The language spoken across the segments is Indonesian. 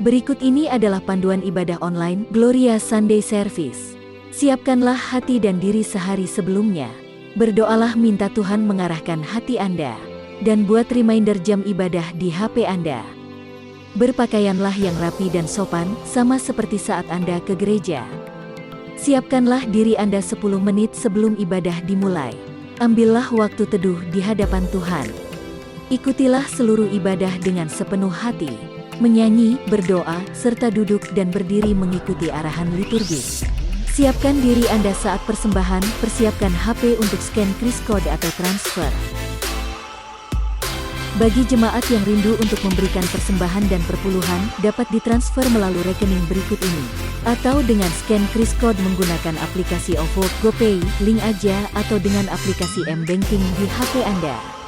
Berikut ini adalah panduan ibadah online Gloria Sunday Service. Siapkanlah hati dan diri sehari sebelumnya. Berdoalah minta Tuhan mengarahkan hati Anda. Dan buat reminder jam ibadah di HP Anda. Berpakaianlah yang rapi dan sopan, sama seperti saat Anda ke gereja. Siapkanlah diri Anda 10 menit sebelum ibadah dimulai. Ambillah waktu teduh di hadapan Tuhan. Ikutilah seluruh ibadah dengan sepenuh hati. Menyanyi, berdoa, serta duduk dan berdiri mengikuti arahan liturgis. Siapkan diri Anda saat persembahan, persiapkan HP untuk scan kris kode atau transfer. Bagi jemaat yang rindu untuk memberikan persembahan dan perpuluhan, dapat ditransfer melalui rekening berikut ini. Atau dengan scan kris kode menggunakan aplikasi OVO, GoPay, link aja, atau dengan aplikasi M-Banking di HP Anda.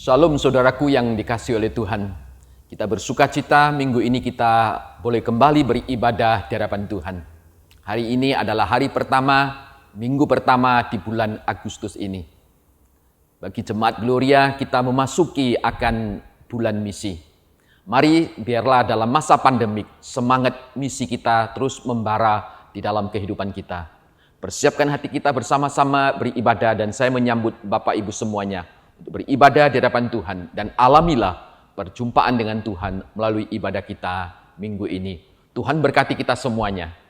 Shalom saudaraku yang dikasihi oleh Tuhan. Kita bersuka cita minggu ini kita boleh kembali beribadah di hadapan Tuhan. Hari ini adalah hari pertama, minggu pertama di bulan Agustus ini. Bagi Jemaat Gloria kita memasuki akan bulan misi. Mari biarlah dalam masa pandemik semangat misi kita terus membara di dalam kehidupan kita. Persiapkan hati kita bersama-sama beribadah dan saya menyambut Bapak Ibu semuanya untuk beribadah di hadapan Tuhan dan alamilah perjumpaan dengan Tuhan melalui ibadah kita minggu ini. Tuhan berkati kita semuanya.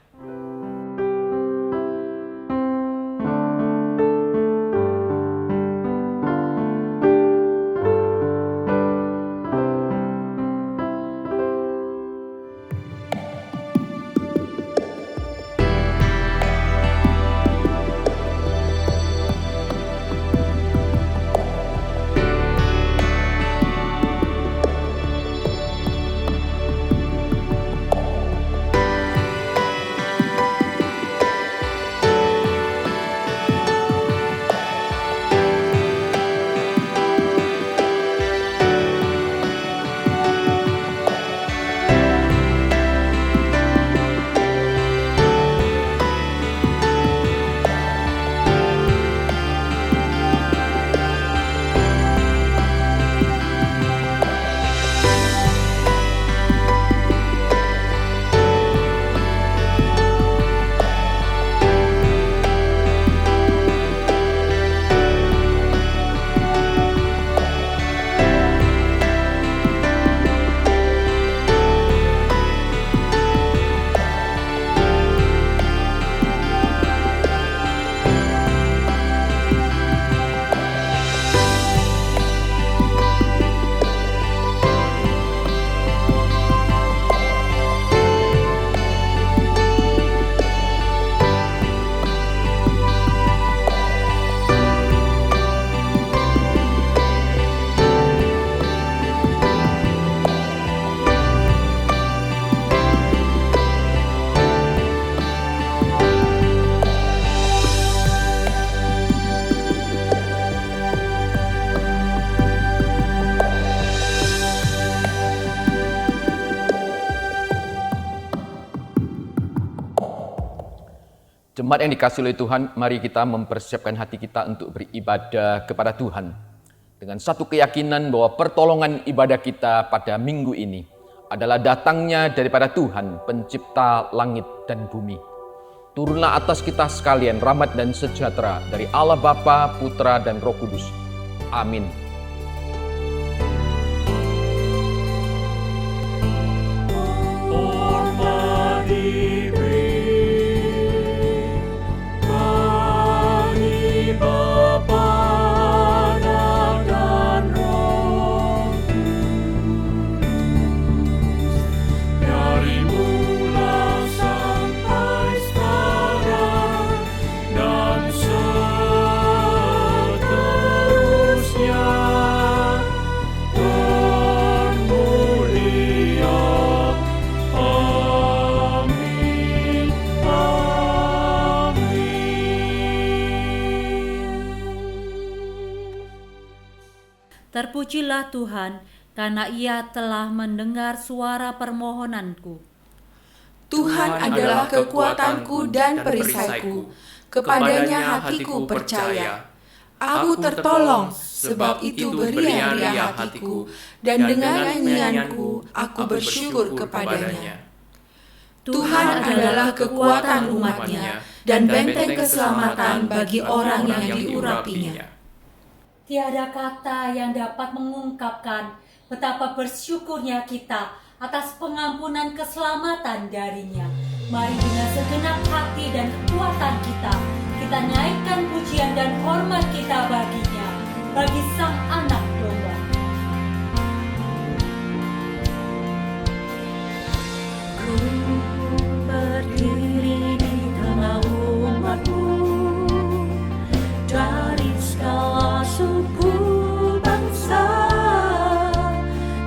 Jemaat yang dikasihi oleh Tuhan, mari kita mempersiapkan hati kita untuk beribadah kepada Tuhan. Dengan satu keyakinan bahwa pertolongan ibadah kita pada minggu ini adalah datangnya daripada Tuhan, pencipta langit dan bumi. Turunlah atas kita sekalian rahmat dan sejahtera dari Allah Bapa, Putra, dan Roh Kudus. Amin. Terpujilah Tuhan, karena Ia telah mendengar suara permohonanku. Tuhan adalah kekuatanku dan perisaiku, kepadanya hatiku percaya. Aku tertolong, sebab itu beria-ria hatiku, dan dengan nyanyianku aku bersyukur kepadanya. Tuhan adalah kekuatan umat-Nya, dan benteng keselamatan bagi orang yang diurapinya. Tiada kata yang dapat mengungkapkan betapa bersyukurnya kita atas pengampunan keselamatan darinya. Mari dengan segenap hati dan kekuatan kita naikkan pujian dan hormat kita baginya, bagi Sang Anak Domba. Ku berdiri di tengah umat-Mu, dari segala suku bangsa,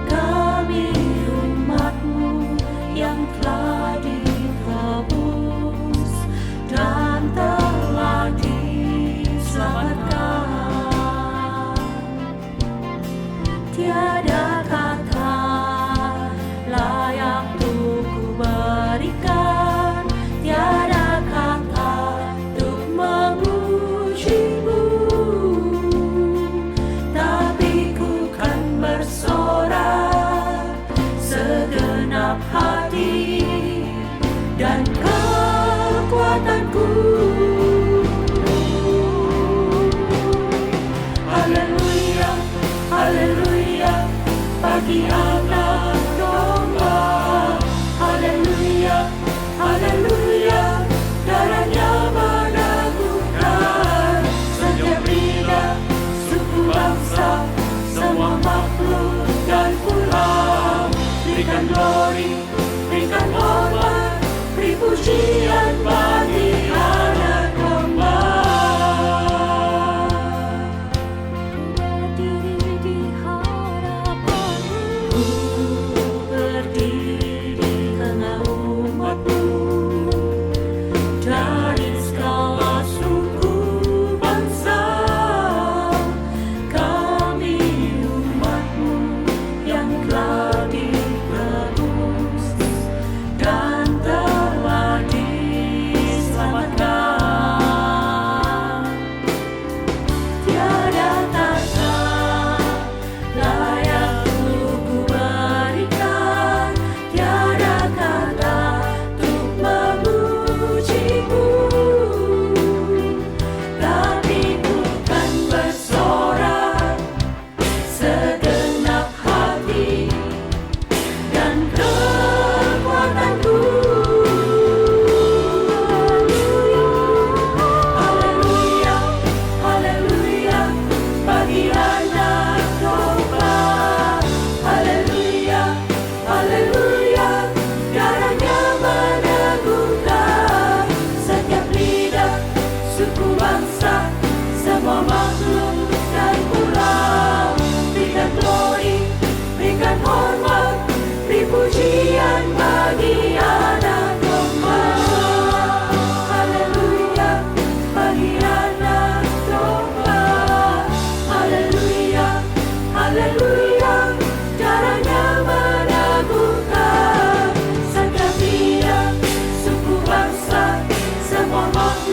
kami umat-Mu yang telah ditebus dan telah diselamatkan. Tiada kata layak untuk ku berikan, tiada kata untuk memuji-Mu, tapi ku kan bersorak segenap hati dan kekuatanku. Haleluya, haleluya, bagi Anak Domba. Haleluya, haleluya, darahnya menangguhkan setiap lidah, suku bangsa, semua makhluk dan pulau. Berikan glory, berikan hormat, beri pujian bagi Anak Domba. Berdiri di hadapan-Mu, berdiri di tengah umat-Mu, dari segala suku bangsa, kami umat-Mu yang telah ditebus dan telah diselamatkan. Tiada kata layak untuk ku berikan, tiada kata untuk memuji-Mu, tapi ku kan bersorak segenap hati dan kekuatanku. Haleluya, haleluya, bagi Anak Domba. Haleluya, haleluya, darahnya menangguhkan setiap lidah, suku bangsa, semua makhluk dan pulau. Berikan glory, berikan hormat, beri pujian bagi Anak Domba. Haleluya, bagi Anak Domba. Haleluya, haleluya, darahnya menangguhkan setiap lidah, suku bangsa, semua makhluk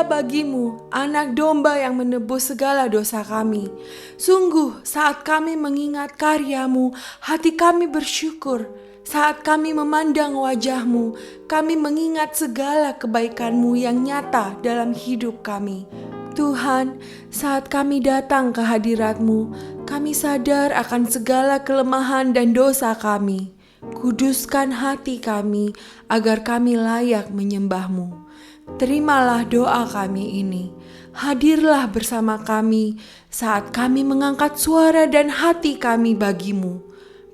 ia bagimu anak domba yang menebus segala dosa kami. Sungguh saat kami mengingat karya-Mu, hati kami bersyukur. Saat kami memandang wajah-Mu, kami mengingat segala kebaikan-Mu yang nyata dalam hidup kami. Tuhan, saat kami datang ke hadirat-Mu, kami sadar akan segala kelemahan dan dosa kami. Kuduskan hati kami agar kami layak menyembah-Mu. Terimalah doa kami ini. Hadirlah bersama kami saat kami mengangkat suara dan hati kami bagi-Mu.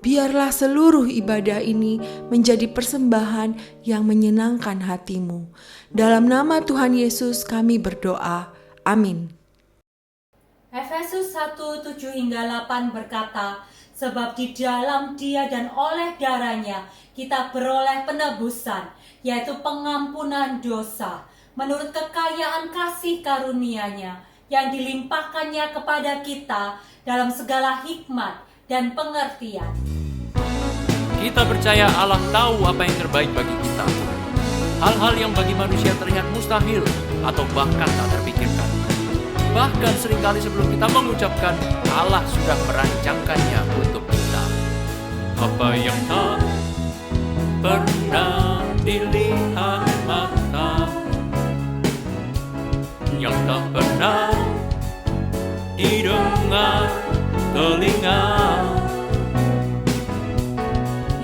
Biarlah seluruh ibadah ini menjadi persembahan yang menyenangkan hati-Mu. Dalam nama Tuhan Yesus kami berdoa. Amin. Efesus 1:7-8 berkata, sebab di dalam Dia dan oleh darah-Nya kita beroleh penebusan, yaitu pengampunan dosa, menurut kekayaan kasih karunia-Nya yang dilimpahkannya kepada kita dalam segala hikmat dan pengertian. Kita percaya Allah tahu apa yang terbaik bagi kita. Hal-hal yang bagi manusia terlihat mustahil atau bahkan tak terpikirkan. Bahkan seringkali sebelum kita mengucapkan, Allah sudah merancangkannya untuk kita. Apa yang tak pernah dilihat mata, yang tak pernah didengar telinga,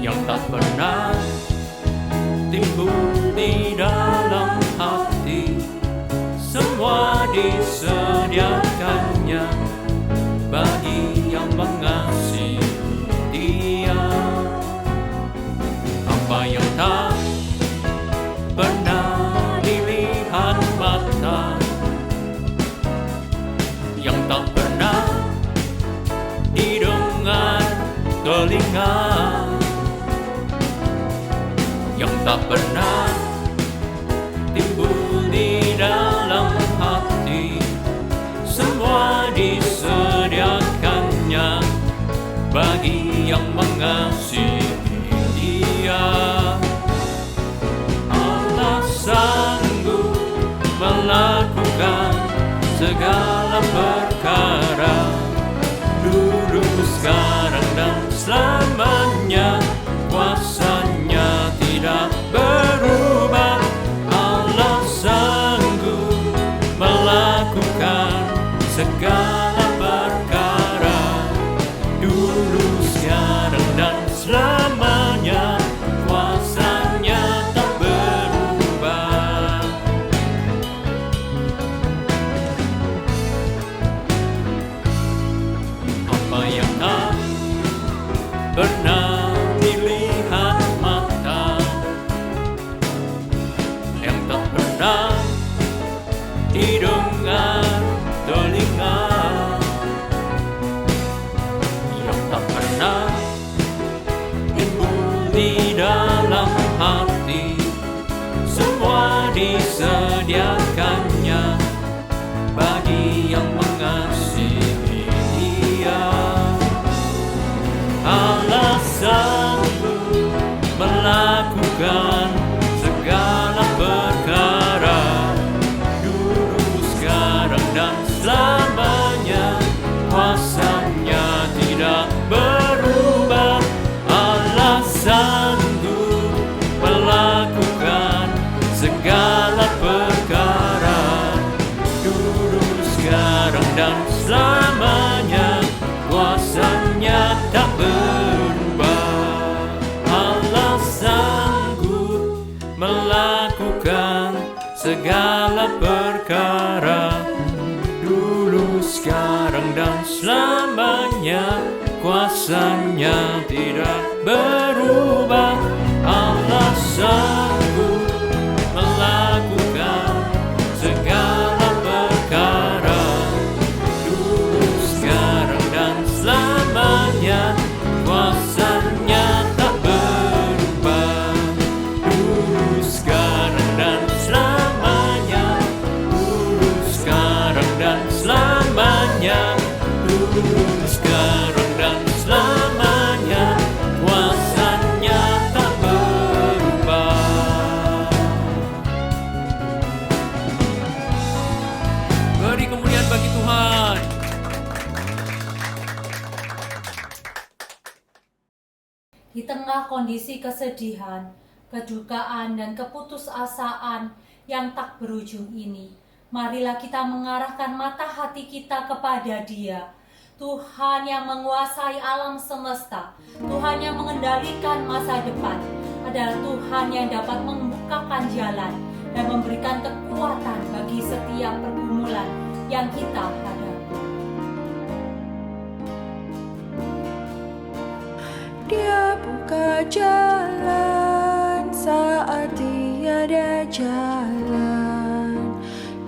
yang tak pernah timbul di dalam hati, semua disediakannya bagi yang mengasihi Dia. Apa yang tak pernah dilihat mata, yang tak pernah didengar telinga, yang tak pernah timbul di dalam hati, semua disediakannya bagi yang mengasihi Dia. Allah sanggup melakukan segala perkara, dulu, sekarang, dan selamanya. Kuasa-Nya tidak berubah. Allah sanggup melakukan segala perkara, dulu, sekarang, dan selamanya. Kuasa-Nya tak berubah. Apa yang tak pernah dilihat mata, yang tak pernah didengar telinga, yang tak pernah timbul di dalam hati, semua disediakannya bagi yang mengasihi Dia. Allah sanggup melakukan segala perkara, dulu, sekarang, dan selamanya. Kuasa-Nya tidak berubah. Allah sanggup melakukan segala perkara, dulu, sekarang, dan selamanya. Kuasa-Nya tak berubah. Allah sanggup melakukan segala perkara, dulu, sekarang, dan selamanya. Kuasa-Nya tidak berubah. Allah sanggup melakukan segala perkara, dulu, sekarang, dan selamanya. Kuasa-Nya tak berubah, dulu, sekarang, dan selamanya. Dulu, sekarang, dan selamanya. Dulu, sekarang, dan selamanya. Kuasa kondisi kesedihan, kedukaan, dan keputusasaan yang tak berujung ini, marilah kita mengarahkan mata hati kita kepada Dia, Tuhan yang menguasai alam semesta, Tuhan yang mengendalikan masa depan, adalah Tuhan yang dapat membukakan jalan dan memberikan kekuatan bagi setiap pergumulan yang kita hadapi. Dia buka jalan saat tiada jalan,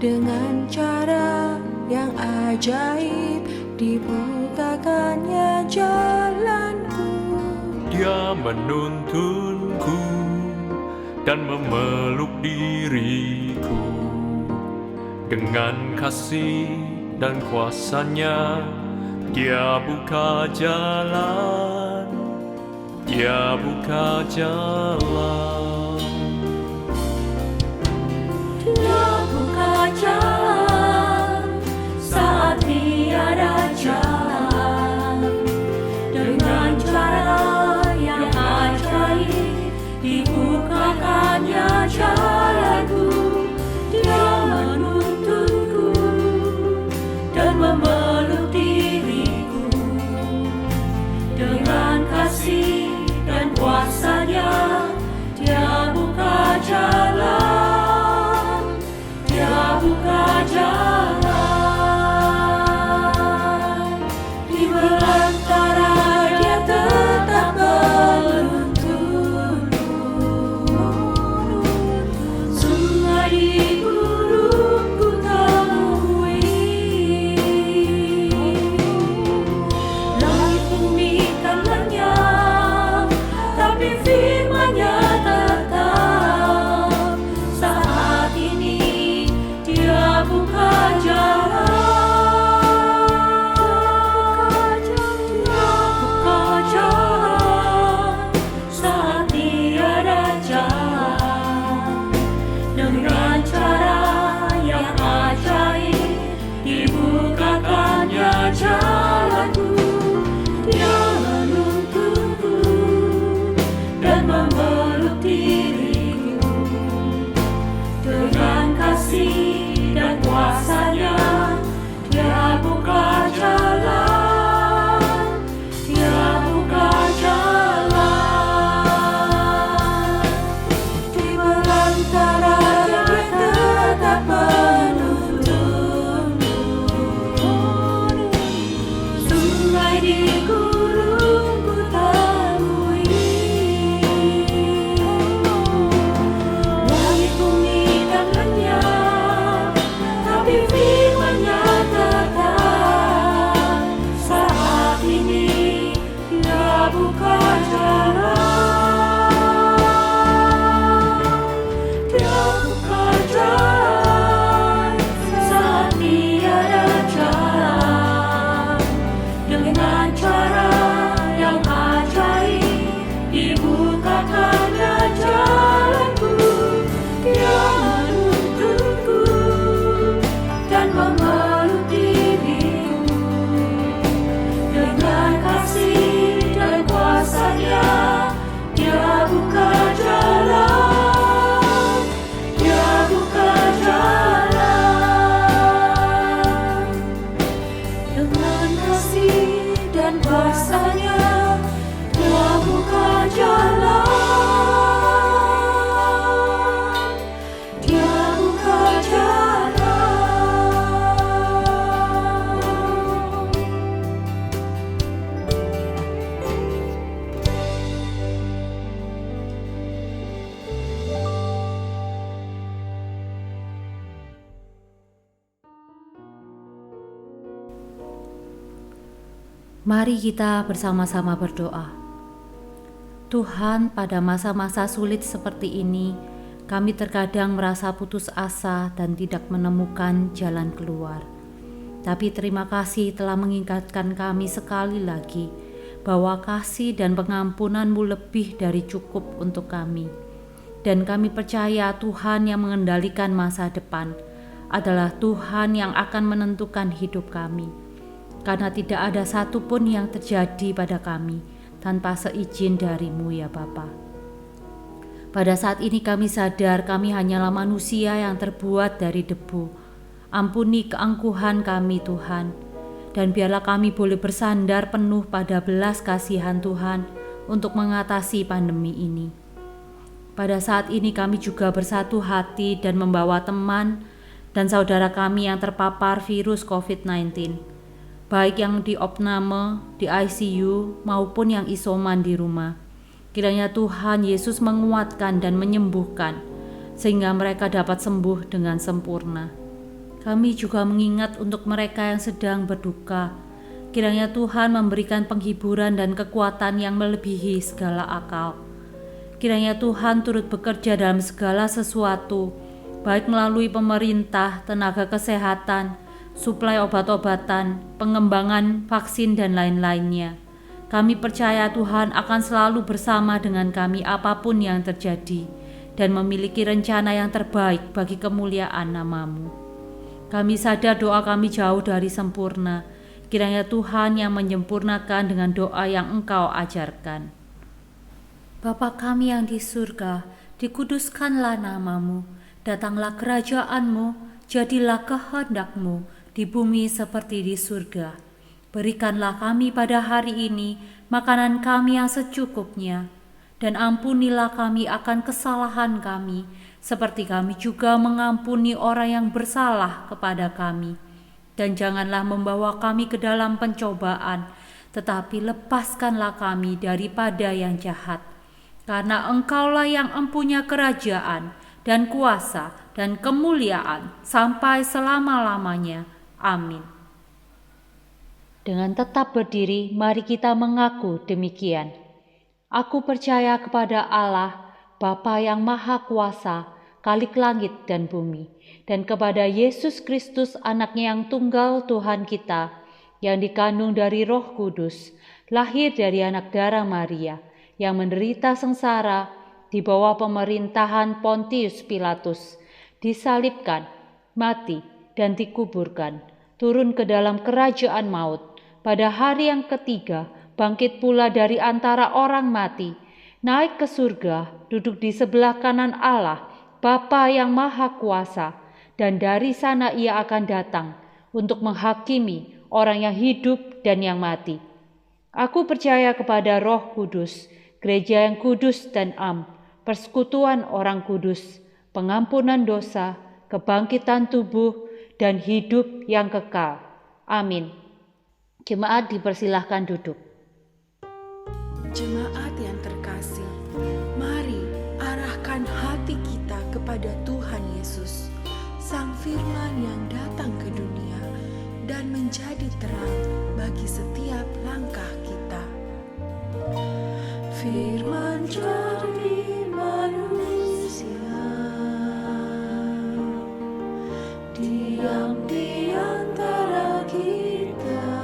dengan cara yang ajaib dibukakannya jalanku. Dia menuntunku dan memeluk diriku, dengan kasih dan kuasa-Nya Dia buka jalan, Dia buka jalan. Dia buka jalan saat tiada jalan, dengan cara yang ajaib dibukakannya jalanku. Dia menuntunku dan memeluk diriku, dengan kasih dan kuasa-Nya Dia buka jalan, Dia buka jalan. Di belantara Dia tetap menuntun, sungai di gurun ku temui, langit bumi kan lenyap, tapi firman-Nya tetap. Saat ini Dia buka jalan, Dia buka jalan saat tiada jalan, dengan cara yang ajaib dibukakannya jalanku. Dia menuntunku dan memeluk diriku, dengan kasih dan kuasa-Nya Dia buka jalan, Dia buka jalan. Di belantara Dia tetap menuntun, sungai di gurun ku temui, langit bumi kan lenyap, tapi firman-Nya tetap. Saat ini Dia buka jalan, Dia buka jalan saat tiada jalan, dengan cara yang ajaib dibukakannya jalanku. Dia menuntunku dan memeluk diriku, dengan kasih dan kuasa-Nya Dia buka jalan, Dia buka jalan, dengan kasih dan kuasa-Nya Dia buka jalan, Dia buka jalan. Mari kita bersama-sama berdoa. Tuhan, pada masa-masa sulit seperti ini, kami terkadang merasa putus asa dan tidak menemukan jalan keluar. Tapi terima kasih telah mengingatkan kami sekali lagi bahwa kasih dan pengampunan-Mu lebih dari cukup untuk kami. Dan kami percaya Tuhan yang mengendalikan masa depan adalah Tuhan yang akan menentukan hidup kami. Karena tidak ada satupun yang terjadi pada kami tanpa seizin dari-Mu ya Bapa. Pada saat ini kami sadar kami hanyalah manusia yang terbuat dari debu. Ampuni keangkuhan kami Tuhan, dan biarlah kami boleh bersandar penuh pada belas kasihan Tuhan untuk mengatasi pandemi ini. Pada saat ini kami juga bersatu hati dan membawa teman dan saudara kami yang terpapar virus COVID-19, baik yang di opname, di ICU, maupun yang isoman di rumah. Kiranya Tuhan Yesus menguatkan dan menyembuhkan, sehingga mereka dapat sembuh dengan sempurna. Kami juga mengingat untuk mereka yang sedang berduka. Kiranya Tuhan memberikan penghiburan dan kekuatan yang melebihi segala akal. Kiranya Tuhan turut bekerja dalam segala sesuatu, baik melalui pemerintah, tenaga kesehatan, suplai obat-obatan, pengembangan vaksin, dan lain-lainnya. Kami percaya Tuhan akan selalu bersama dengan kami apapun yang terjadi dan memiliki rencana yang terbaik bagi kemuliaan nama-Mu. Kami sadar doa kami jauh dari sempurna. Kiranya Tuhan yang menyempurnakan dengan doa yang Engkau ajarkan. Bapa kami yang di surga, dikuduskanlah nama-Mu, datanglah kerajaan-Mu, jadilah kehendak-Mu di bumi seperti di surga. Berikanlah kami pada hari ini makanan kami yang secukupnya, dan ampunilah kami akan kesalahan kami, seperti kami juga mengampuni orang yang bersalah kepada kami. Dan janganlah membawa kami ke dalam pencobaan, tetapi lepaskanlah kami daripada yang jahat. Karena Engkaulah yang empunya kerajaan dan kuasa dan kemuliaan sampai selama-lamanya. Amin. Dengan tetap berdiri, mari kita mengaku demikian. Aku percaya kepada Allah, Bapa yang Maha Kuasa, Khalik langit dan bumi, dan kepada Yesus Kristus anaknya yang tunggal Tuhan kita, yang dikandung dari Roh Kudus, lahir dari anak darah Maria, yang menderita sengsara di bawah pemerintahan Pontius Pilatus, disalibkan, mati, dan dikuburkan, turun ke dalam kerajaan maut. Pada hari yang ketiga, bangkit pula dari antara orang mati, naik ke surga, duduk di sebelah kanan Allah, Bapa yang Maha Kuasa, dan dari sana Ia akan datang untuk menghakimi orang yang hidup dan yang mati. Aku percaya kepada Roh Kudus, gereja yang kudus dan am, persekutuan orang kudus, pengampunan dosa, kebangkitan tubuh, dan hidup yang kekal. Amin. Jemaat dipersilahkan duduk. Jemaat yang terkasih, mari arahkan hati kita kepada Tuhan Yesus, Sang Firman yang datang ke dunia dan menjadi terang bagi setiap langkah kita. Firman jadi manusia, diam di antara kita.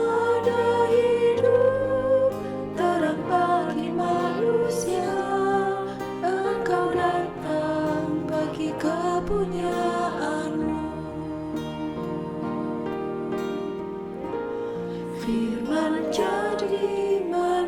Ada hidup terang bagi manusia, Engkau datang bagi kepunyaan-Mu. Firman jadi manusia.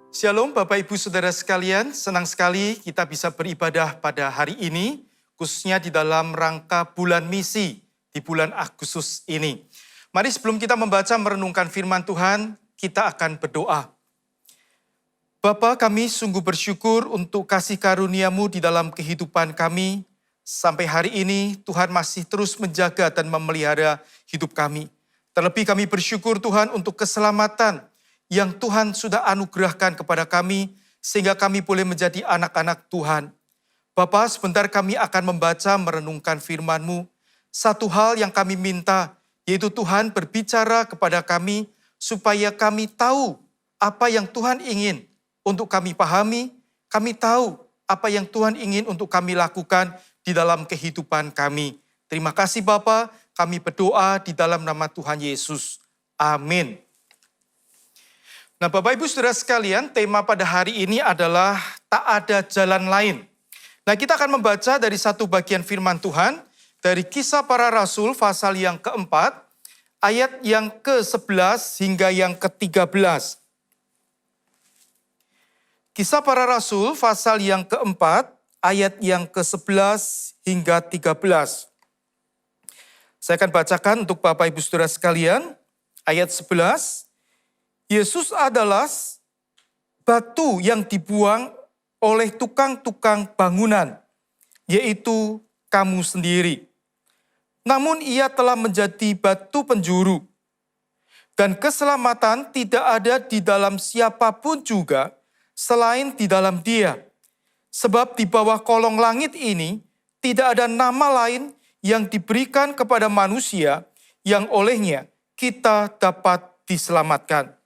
Shalom Bapak Ibu Saudara sekalian, senang sekali kita bisa beribadah pada hari ini, khususnya di dalam rangka bulan misi di bulan Agustus ini. Mari sebelum kita membaca merenungkan firman Tuhan, kita akan berdoa. Bapa, kami sungguh bersyukur untuk kasih karunia-Mu di dalam kehidupan kami. Sampai hari ini Tuhan masih terus menjaga dan memelihara hidup kami. Terlebih kami bersyukur Tuhan untuk keselamatan yang Tuhan sudah anugerahkan kepada kami, sehingga kami boleh menjadi anak-anak Tuhan. Bapa, sebentar kami akan membaca merenungkan firman-Mu. Satu hal yang kami minta, yaitu Tuhan berbicara kepada kami, supaya kami tahu apa yang Tuhan ingin untuk kami pahami, kami tahu apa yang Tuhan ingin untuk kami lakukan di dalam kehidupan kami. Terima kasih Bapa, kami berdoa di dalam nama Tuhan Yesus. Amin. Nah Bapak Ibu Saudara sekalian, tema pada hari ini adalah tak ada jalan lain. Nah kita akan membaca dari satu bagian firman Tuhan, dari Kisah Para Rasul pasal yang keempat, ayat yang ke-11 hingga yang ke-13. Kisah Para Rasul pasal yang keempat, ayat yang ke-11 hingga 13. Saya akan bacakan untuk Bapak Ibu Saudara sekalian, ayat 11. Yesus adalah batu yang dibuang oleh tukang-tukang bangunan, yaitu kamu sendiri. Namun ia telah menjadi batu penjuru, dan keselamatan tidak ada di dalam siapapun juga selain di dalam Dia. Sebab di bawah kolong langit ini tidak ada nama lain yang diberikan kepada manusia yang olehnya kita dapat diselamatkan.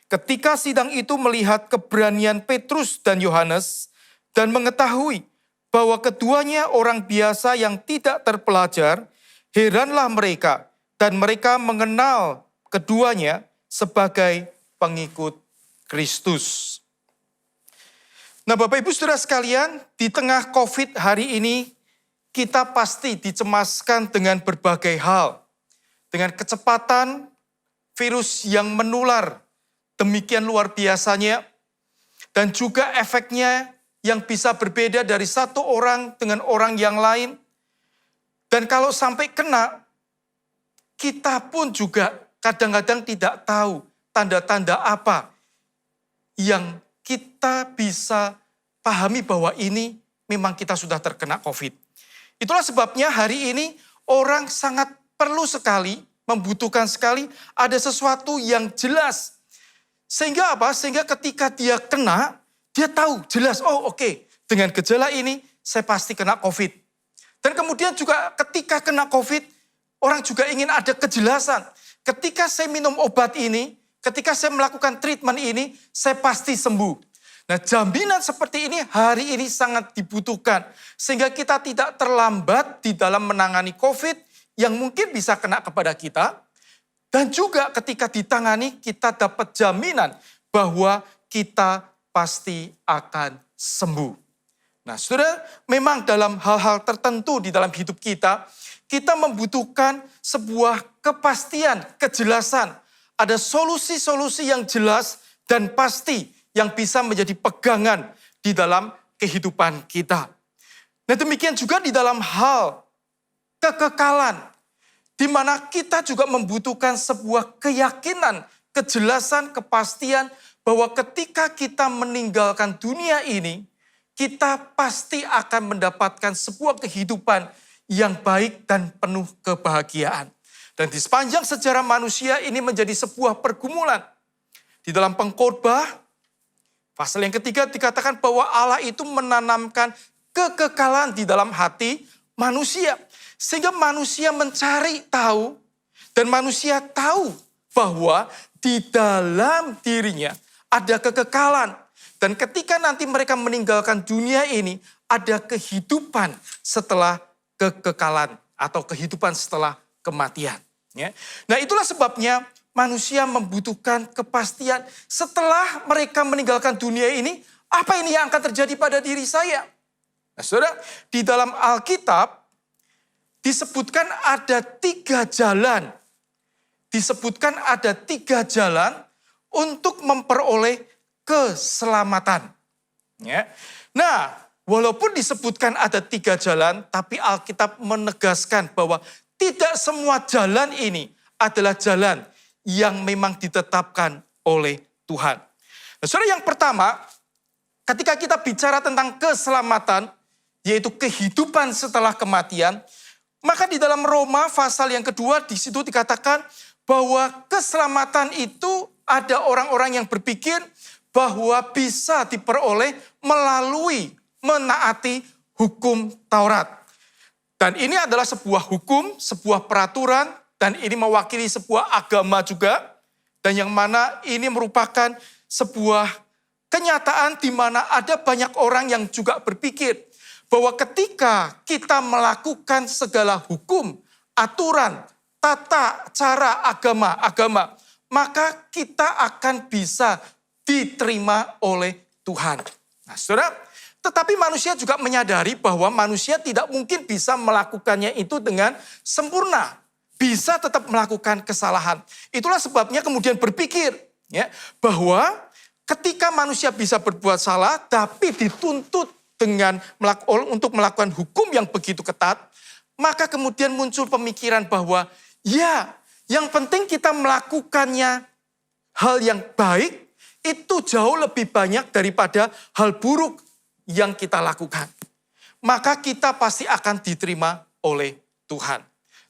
Ketika sidang itu melihat keberanian Petrus dan Yohanes dan mengetahui bahwa keduanya orang biasa yang tidak terpelajar, heranlah mereka dan mereka mengenal keduanya sebagai pengikut Kristus. Nah Bapak Ibu Saudara sekalian, di tengah COVID hari ini kita pasti dicemaskan dengan berbagai hal. Dengan kecepatan virus yang menular demikian luar biasanya, dan juga efeknya yang bisa berbeda dari satu orang dengan orang yang lain. Dan kalau sampai kena, kita pun juga kadang-kadang tidak tahu tanda-tanda apa yang kita bisa pahami bahwa ini memang kita sudah terkena COVID. Itulah sebabnya hari ini orang sangat perlu sekali, membutuhkan sekali ada sesuatu yang jelas. Sehingga apa? Sehingga ketika dia kena, dia tahu jelas, oh oke, dengan gejala ini saya pasti kena COVID. Dan kemudian juga ketika kena COVID, orang juga ingin ada kejelasan. Ketika saya minum obat ini, ketika saya melakukan treatment ini, saya pasti sembuh. Nah jaminan seperti ini hari ini sangat dibutuhkan. Sehingga kita tidak terlambat di dalam menangani COVID yang mungkin bisa kena kepada kita. Dan juga ketika ditangani kita dapat jaminan bahwa kita pasti akan sembuh. Nah saudara, memang dalam hal-hal tertentu di dalam hidup kita, kita membutuhkan sebuah kepastian, kejelasan. Ada solusi-solusi yang jelas dan pasti yang bisa menjadi pegangan di dalam kehidupan kita. Nah demikian juga di dalam hal kekekalan, di mana kita juga membutuhkan sebuah keyakinan, kejelasan, kepastian bahwa ketika kita meninggalkan dunia ini, kita pasti akan mendapatkan sebuah kehidupan yang baik dan penuh kebahagiaan. Dan di sepanjang sejarah manusia ini menjadi sebuah pergumulan. Di dalam Pengkhotbah, pasal yang ketiga dikatakan bahwa Allah itu menanamkan kekekalan di dalam hati manusia. Sehingga manusia mencari tahu dan manusia tahu bahwa di dalam dirinya ada kekekalan. Dan ketika nanti mereka meninggalkan dunia ini, ada kehidupan setelah kekekalan atau kehidupan setelah kematian. Ya. Nah itulah sebabnya manusia membutuhkan kepastian setelah mereka meninggalkan dunia ini, apa ini yang akan terjadi pada diri saya? Nah saudara, di dalam Alkitab, disebutkan ada 3 jalan. Disebutkan ada 3 jalan untuk memperoleh keselamatan. Ya. Nah, walaupun disebutkan ada 3 jalan, tapi Alkitab menegaskan bahwa tidak semua jalan ini adalah jalan yang memang ditetapkan oleh Tuhan. Nah, saudara, yang pertama, ketika kita bicara tentang keselamatan, yaitu kehidupan setelah kematian, maka di dalam Roma pasal yang kedua di situ dikatakan bahwa keselamatan itu ada orang-orang yang berpikir bahwa bisa diperoleh melalui menaati hukum Taurat. Dan ini adalah sebuah hukum, sebuah peraturan, dan ini mewakili sebuah agama juga. Dan yang mana ini merupakan sebuah kenyataan di mana ada banyak orang yang juga berpikir bahwa ketika kita melakukan segala hukum, aturan, tata cara agama, maka kita akan bisa diterima oleh Tuhan. Nah, saudara, tetapi manusia juga menyadari bahwa manusia tidak mungkin bisa melakukannya itu dengan sempurna. Bisa tetap melakukan kesalahan. Itulah sebabnya kemudian berpikir ya, bahwa ketika manusia bisa berbuat salah tapi dituntut untuk melakukan hukum yang begitu ketat, maka kemudian muncul pemikiran bahwa ya, yang penting kita melakukannya hal yang baik itu jauh lebih banyak daripada hal buruk yang kita lakukan. Maka kita pasti akan diterima oleh Tuhan.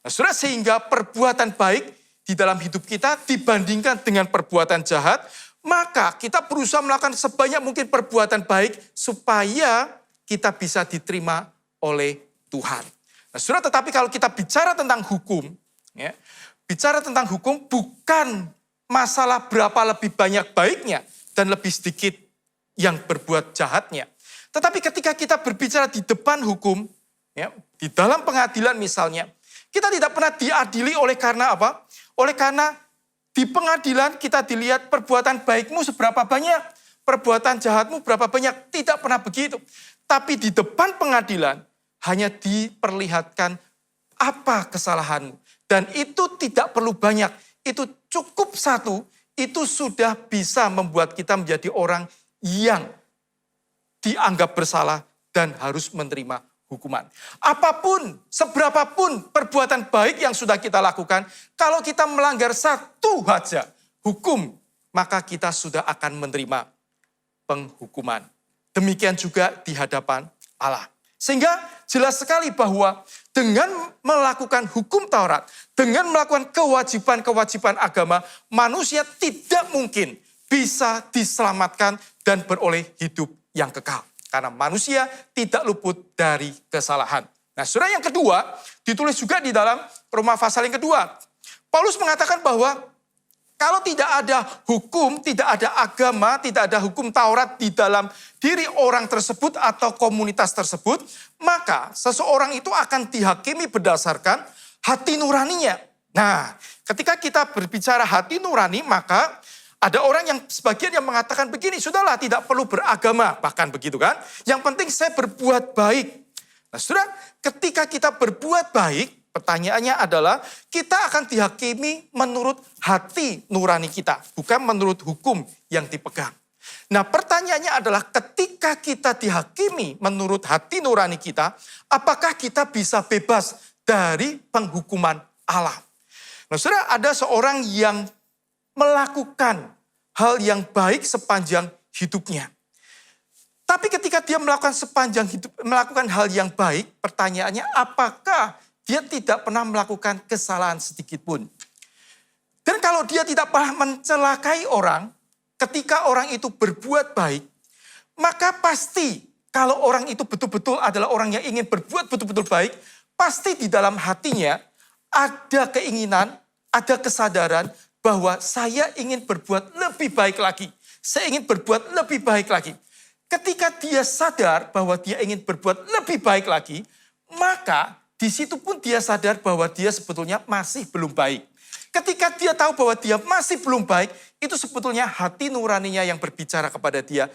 Nah, saudara, sehingga perbuatan baik di dalam hidup kita dibandingkan dengan perbuatan jahat, maka kita berusaha melakukan sebanyak mungkin perbuatan baik supaya kita bisa diterima oleh Tuhan. Nah, saudara, tetapi kalau kita bicara tentang hukum, ya, bicara tentang hukum bukan masalah berapa lebih banyak baiknya dan lebih sedikit yang berbuat jahatnya. Tetapi ketika kita berbicara di depan hukum, ya, di dalam pengadilan misalnya, kita tidak pernah diadili oleh karena apa? Oleh karena di pengadilan kita dilihat perbuatan baikmu seberapa banyak, perbuatan jahatmu berapa banyak. Tidak pernah begitu. Tapi di depan pengadilan hanya diperlihatkan apa kesalahanmu. Dan itu tidak perlu banyak. Itu cukup satu, itu sudah bisa membuat kita menjadi orang yang dianggap bersalah dan harus menerima hukuman. Apapun, seberapapun perbuatan baik yang sudah kita lakukan, kalau kita melanggar satu saja hukum, maka kita sudah akan menerima penghukuman. Demikian juga di hadapan Allah. Sehingga jelas sekali bahwa dengan melakukan hukum Taurat, dengan melakukan kewajiban-kewajiban agama, manusia tidak mungkin bisa diselamatkan dan beroleh hidup yang kekal. Karena manusia tidak luput dari kesalahan. Nah, saudara, yang kedua, ditulis juga di dalam Roma pasal yang kedua. Paulus mengatakan bahwa kalau tidak ada hukum, tidak ada agama, tidak ada hukum Taurat di dalam diri orang tersebut atau komunitas tersebut, maka seseorang itu akan dihakimi berdasarkan hati nuraninya. Nah, ketika kita berbicara hati nurani, maka ada orang yang sebagian yang mengatakan begini, sudahlah tidak perlu beragama, bahkan begitu kan. Yang penting saya berbuat baik. Nah, saudara, ketika kita berbuat baik, pertanyaannya adalah kita akan dihakimi menurut hati nurani kita, bukan menurut hukum yang dipegang. Nah, pertanyaannya adalah ketika kita dihakimi menurut hati nurani kita, apakah kita bisa bebas dari penghukuman Allah? Nah, saudara, ada seorang yang melakukan hal yang baik sepanjang hidupnya. Tapi ketika dia melakukan hal yang baik, pertanyaannya apakah dia tidak pernah melakukan kesalahan sedikit pun. Dan kalau dia tidak pernah mencelakai orang, ketika orang itu berbuat baik, maka pasti kalau orang itu betul-betul adalah orang yang ingin berbuat betul-betul baik, pasti di dalam hatinya ada keinginan, ada kesadaran bahwa saya ingin berbuat lebih baik lagi. Saya ingin berbuat lebih baik lagi. Ketika dia sadar bahwa dia ingin berbuat lebih baik lagi, maka di situ pun dia sadar bahwa dia sebetulnya masih belum baik. Ketika dia tahu bahwa dia masih belum baik, itu sebetulnya hati nuraninya yang berbicara kepada dia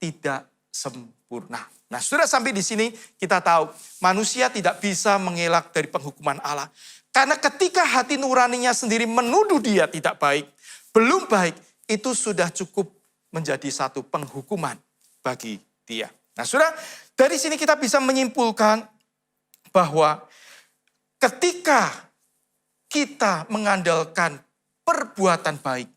tidak sempurna. Nah, sudah sampai di sini kita tahu manusia tidak bisa mengelak dari penghukuman Allah. Karena ketika hati nuraninya sendiri menuduh dia tidak baik, belum baik, itu sudah cukup menjadi satu penghukuman bagi dia. Nah, saudara, dari sini kita bisa menyimpulkan bahwa ketika kita mengandalkan perbuatan baik,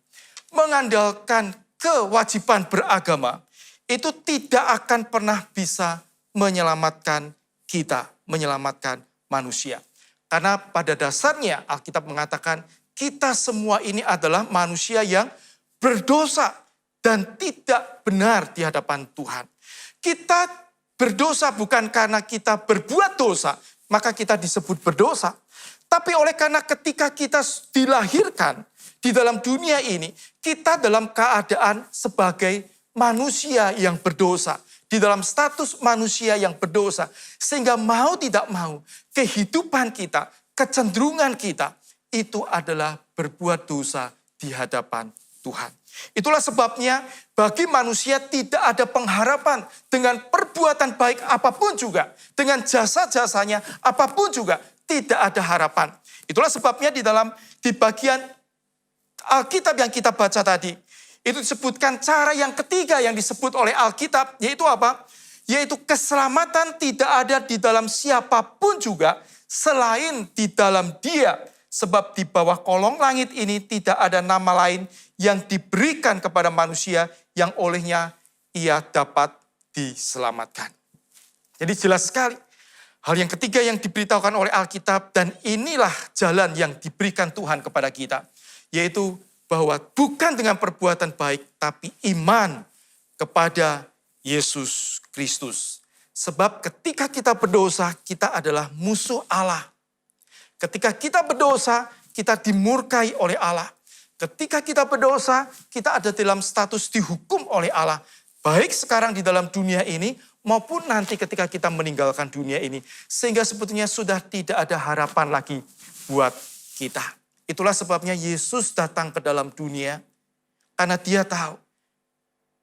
mengandalkan kewajiban beragama, itu tidak akan pernah bisa menyelamatkan kita, menyelamatkan manusia. Karena pada dasarnya Alkitab mengatakan kita semua ini adalah manusia yang berdosa dan tidak benar di hadapan Tuhan. Kita berdosa bukan karena kita berbuat dosa, maka kita disebut berdosa. Tapi oleh karena ketika kita dilahirkan di dalam dunia ini, kita dalam keadaan sebagai manusia yang berdosa. Di dalam status manusia yang berdosa. Sehingga mau tidak mau, kehidupan kita, kecenderungan kita, itu adalah berbuat dosa di hadapan Tuhan. Itulah sebabnya bagi manusia tidak ada pengharapan dengan perbuatan baik apapun juga. Dengan jasa-jasanya apapun juga tidak ada harapan. Itulah sebabnya di bagian Alkitab yang kita baca tadi. Itu disebutkan cara yang ketiga yang disebut oleh Alkitab. Yaitu apa? Yaitu keselamatan tidak ada di dalam siapapun juga selain di dalam Dia. Sebab di bawah kolong langit ini tidak ada nama lain yang diberikan kepada manusia yang olehnya ia dapat diselamatkan. Jadi jelas sekali. Hal yang ketiga yang diberitahukan oleh Alkitab dan inilah jalan yang diberikan Tuhan kepada kita. Yaitu bahwa bukan dengan perbuatan baik tapi iman kepada Yesus Kristus. Sebab ketika kita berdosa kita adalah musuh Allah. Ketika kita berdosa, kita dimurkai oleh Allah. Ketika kita berdosa, kita ada dalam status dihukum oleh Allah. Baik sekarang di dalam dunia ini, maupun nanti ketika kita meninggalkan dunia ini. Sehingga sebetulnya sudah tidak ada harapan lagi buat kita. Itulah sebabnya Yesus datang ke dalam dunia. Karena dia tahu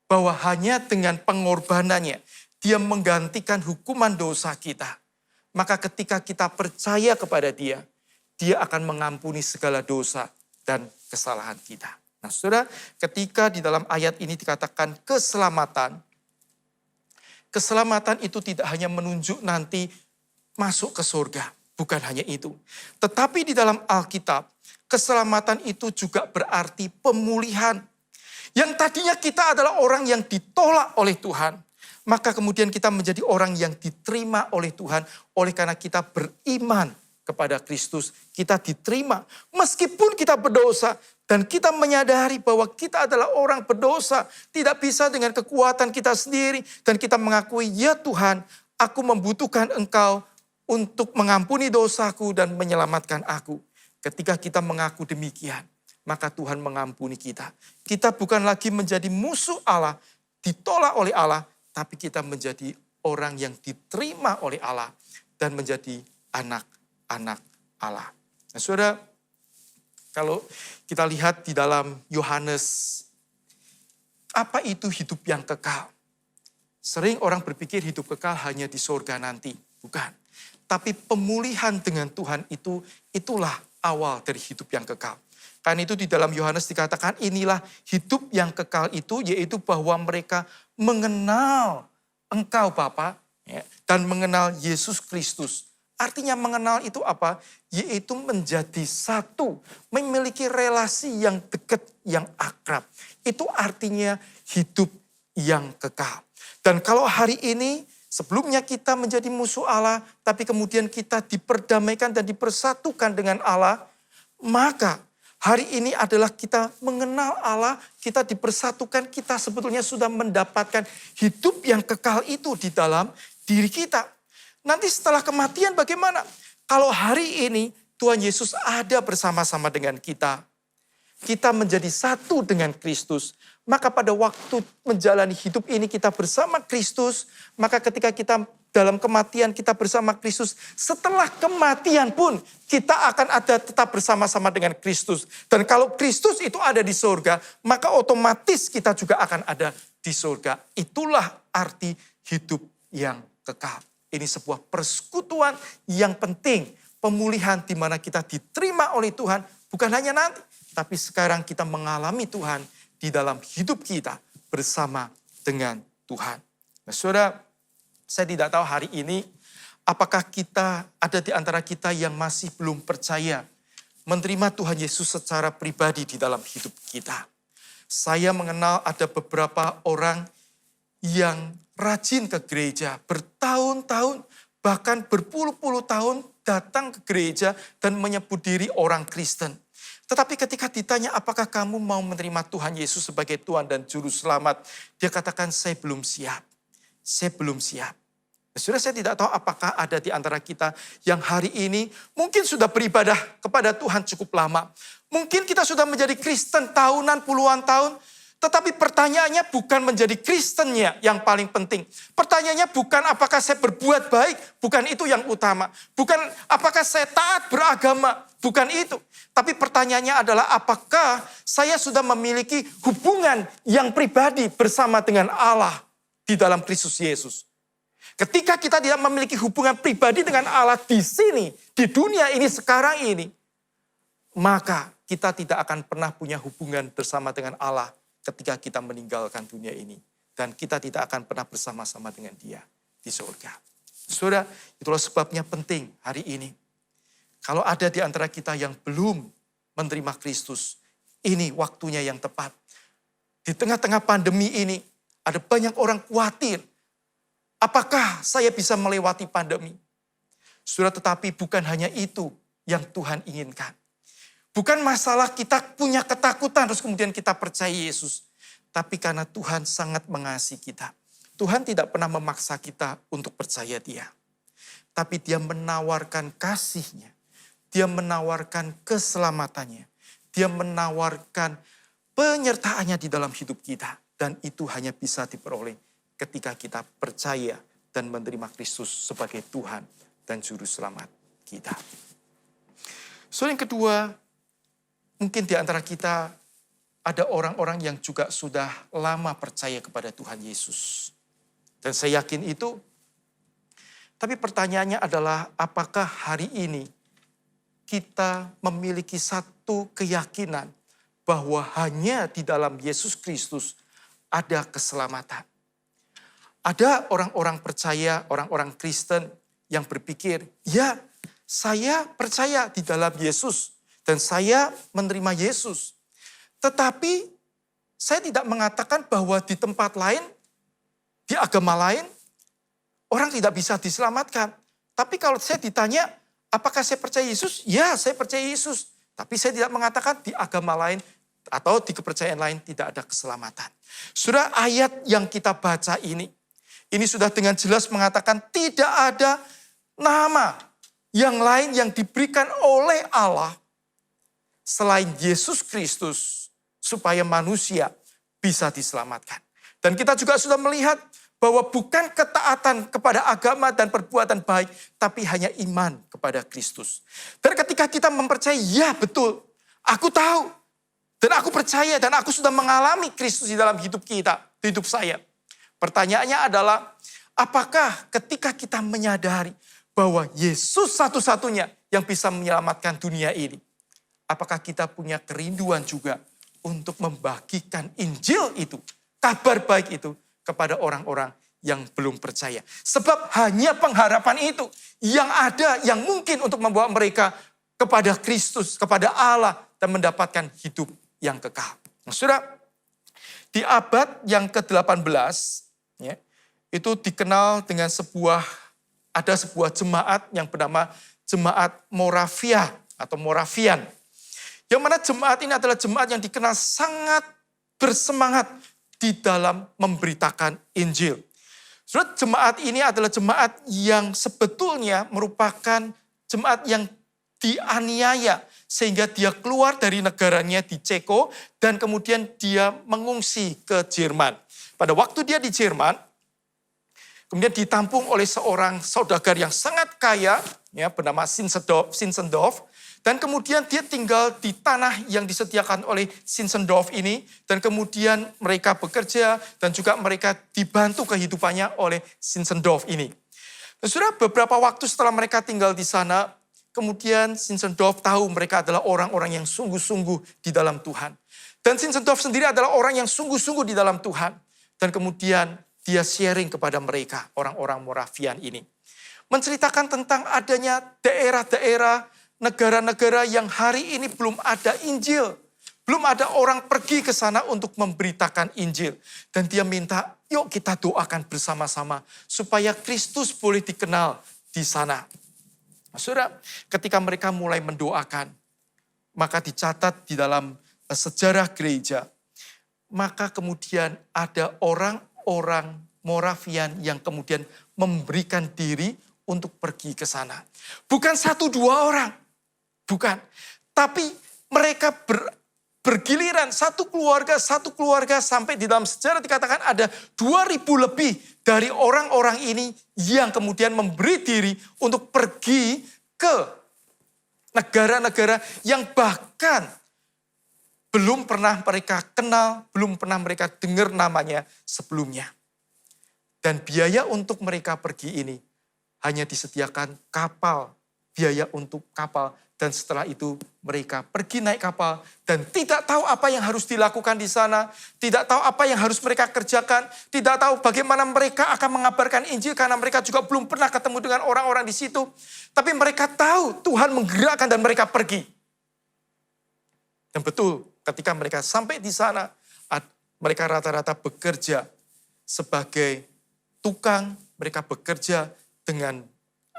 bahwa hanya dengan pengorbanannya, dia menggantikan hukuman dosa kita. Maka ketika kita percaya kepada dia, dia akan mengampuni segala dosa dan kesalahan kita. Nah saudara, ketika di dalam ayat ini dikatakan keselamatan, keselamatan itu tidak hanya menunjuk nanti masuk ke surga. Bukan hanya itu. Tetapi di dalam Alkitab, keselamatan itu juga berarti pemulihan. Yang tadinya kita adalah orang yang ditolak oleh Tuhan. Maka kemudian kita menjadi orang yang diterima oleh Tuhan. Oleh karena kita beriman kepada Kristus. Kita diterima. Meskipun kita berdosa. Dan kita menyadari bahwa kita adalah orang berdosa. Tidak bisa dengan kekuatan kita sendiri. Dan kita mengakui, ya Tuhan, aku membutuhkan Engkau untuk mengampuni dosaku dan menyelamatkan aku. Ketika kita mengaku demikian, maka Tuhan mengampuni kita. Kita bukan lagi menjadi musuh Allah, ditolak oleh Allah, tapi kita menjadi orang yang diterima oleh Allah dan menjadi anak-anak Allah. Nah, saudara, kalau kita lihat di dalam Yohanes, apa itu hidup yang kekal? Sering orang berpikir hidup kekal hanya di surga nanti. Bukan. Tapi pemulihan dengan Tuhan itulah awal dari hidup yang kekal. Karena itu di dalam Yohanes dikatakan inilah hidup yang kekal itu, yaitu bahwa mereka mengenal Engkau Bapa ya, dan mengenal Yesus Kristus. Artinya mengenal itu apa? Yaitu menjadi satu, memiliki relasi yang dekat, yang akrab. Itu artinya hidup yang kekal. Dan kalau hari ini sebelumnya kita menjadi musuh Allah, tapi kemudian kita diperdamaikan dan dipersatukan dengan Allah, maka hari ini adalah kita mengenal Allah, kita dipersatukan, kita sebetulnya sudah mendapatkan hidup yang kekal itu di dalam diri kita. Nanti setelah kematian bagaimana? Kalau hari ini Tuhan Yesus ada bersama-sama dengan kita, kita menjadi satu dengan Kristus, maka pada waktu menjalani hidup ini kita bersama Kristus, maka ketika kita dalam kematian kita bersama Kristus, setelah kematian pun kita akan ada tetap bersama-sama dengan Kristus. Dan kalau Kristus itu ada di surga, maka otomatis kita juga akan ada di surga. Itulah arti hidup yang kekal. Ini sebuah persekutuan yang penting, pemulihan di mana kita diterima oleh Tuhan, bukan hanya nanti, tapi sekarang kita mengalami Tuhan di dalam hidup kita. bersama dengan Tuhan. Nah, saudara, saya tidak tahu hari ini apakah kita ada di antara kita yang masih belum percaya menerima Tuhan Yesus secara pribadi di dalam hidup kita. Saya mengenal ada beberapa orang yang rajin ke gereja, bertahun-tahun, bahkan berpuluh-puluh tahun datang ke gereja dan menyebut diri orang Kristen. Tetapi ketika ditanya apakah kamu mau menerima Tuhan Yesus sebagai Tuhan dan Juru Selamat, dia katakan saya belum siap. Saya belum siap. Saudara, saya tidak tahu apakah ada di antara kita yang hari ini mungkin sudah beribadah kepada Tuhan cukup lama. Mungkin kita sudah menjadi Kristen tahunan, puluhan tahun. Tetapi pertanyaannya bukan menjadi Kristennya yang paling penting. Pertanyaannya bukan apakah saya berbuat baik, bukan itu yang utama. Bukan apakah saya taat beragama, bukan itu. Tapi pertanyaannya adalah apakah saya sudah memiliki hubungan yang pribadi bersama dengan Allah di dalam Kristus Yesus. Ketika kita tidak memiliki hubungan pribadi dengan Allah di sini, di dunia ini, sekarang ini, maka kita tidak akan pernah punya hubungan bersama dengan Allah ketika kita meninggalkan dunia ini. Dan kita tidak akan pernah bersama-sama dengan Dia di surga. Saudara, itulah sebabnya penting hari ini. Kalau ada di antara kita yang belum menerima Kristus, ini waktunya yang tepat. Di tengah-tengah pandemi ini, ada banyak orang khawatir. Apakah saya bisa melewati pandemi? Saudara, tetapi bukan hanya itu yang Tuhan inginkan. Bukan masalah kita punya ketakutan terus kemudian kita percaya Yesus. Tapi karena Tuhan sangat mengasihi kita. Tuhan tidak pernah memaksa kita untuk percaya Dia. Tapi Dia menawarkan kasih-Nya. Dia menawarkan keselamatannya. Dia menawarkan penyertaannya di dalam hidup kita. Dan itu hanya bisa diperoleh ketika kita percaya dan menerima Kristus sebagai Tuhan dan Juru Selamat kita. So, yang kedua, mungkin di antara kita ada orang-orang yang juga sudah lama percaya kepada Tuhan Yesus. Dan saya yakin itu. Tapi pertanyaannya adalah apakah hari ini kita memiliki satu keyakinan bahwa hanya di dalam Yesus Kristus ada keselamatan. Ada orang-orang percaya, orang-orang Kristen yang berpikir, ya saya percaya di dalam Yesus dan saya menerima Yesus. Tetapi saya tidak mengatakan bahwa di tempat lain, di agama lain, orang tidak bisa diselamatkan. Tapi kalau saya ditanya, apakah saya percaya Yesus? Ya, saya percaya Yesus. Tapi saya tidak mengatakan di agama lain atau di kepercayaan lain tidak ada keselamatan. Surah ayat yang kita baca ini sudah dengan jelas mengatakan tidak ada nama yang lain yang diberikan oleh Allah selain Yesus Kristus supaya manusia bisa diselamatkan. Dan kita juga sudah melihat bahwa bukan ketaatan kepada agama dan perbuatan baik, tapi hanya iman kepada Kristus. Dan ketika kita mempercayai, ya betul, aku tahu, dan aku percaya, dan aku sudah mengalami Kristus di dalam hidup kita, di hidup saya. Pertanyaannya adalah, apakah ketika kita menyadari bahwa Yesus satu-satunya yang bisa menyelamatkan dunia ini, apakah kita punya kerinduan juga untuk membagikan Injil itu, kabar baik itu, kepada orang-orang yang belum percaya. Sebab hanya pengharapan itu yang ada, yang mungkin untuk membawa mereka kepada Kristus, kepada Allah, dan mendapatkan hidup yang kekal. Nah, saudara, di abad yang ke-18, ya, itu dikenal dengan ada sebuah jemaat yang bernama Jemaat Moravia atau Moravian. Yang mana jemaat ini adalah jemaat yang dikenal sangat bersemangat di dalam memberitakan Injil. Saudara, jemaat ini adalah jemaat yang sebetulnya merupakan jemaat yang dianiaya sehingga dia keluar dari negaranya di Ceko dan kemudian dia mengungsi ke Jerman. Pada waktu dia di Jerman, kemudian ditampung oleh seorang saudagar yang sangat kaya, ya, bernama Zinzendorf. Dan kemudian dia tinggal di tanah yang disediakan oleh Zinzendorf ini. Dan kemudian mereka bekerja dan juga mereka dibantu kehidupannya oleh Zinzendorf ini. Dan sudah beberapa waktu setelah mereka tinggal di sana, kemudian Zinzendorf tahu mereka adalah orang-orang yang sungguh-sungguh di dalam Tuhan. Dan Zinzendorf sendiri adalah orang yang sungguh-sungguh di dalam Tuhan. Dan kemudian dia sharing kepada mereka, orang-orang Moravian ini. Menceritakan tentang adanya daerah-daerah, negara-negara yang hari ini belum ada Injil. Belum ada orang pergi ke sana untuk memberitakan Injil. Dan dia minta, yuk kita doakan bersama-sama supaya Kristus boleh dikenal di sana. Saudara, ketika mereka mulai mendoakan, maka dicatat di dalam sejarah gereja, maka kemudian ada orang-orang Moravian yang kemudian memberikan diri untuk pergi ke sana. Bukan 1-2 orang, bukan. Tapi mereka bergiliran, satu keluarga sampai di dalam sejarah dikatakan ada 2.000 lebih dari orang-orang ini yang kemudian memberi diri untuk pergi ke negara-negara yang bahkan belum pernah mereka kenal, belum pernah mereka dengar namanya sebelumnya. Dan biaya untuk mereka pergi ini hanya disediakan kapal, biaya untuk kapal. Dan setelah itu mereka pergi naik kapal dan tidak tahu apa yang harus dilakukan di sana. Tidak tahu apa yang harus mereka kerjakan. Tidak tahu bagaimana mereka akan mengabarkan Injil karena mereka juga belum pernah ketemu dengan orang-orang di situ. Tapi mereka tahu Tuhan menggerakkan dan mereka pergi. Dan betul ketika mereka sampai di sana, mereka rata-rata bekerja sebagai tukang, mereka bekerja dengan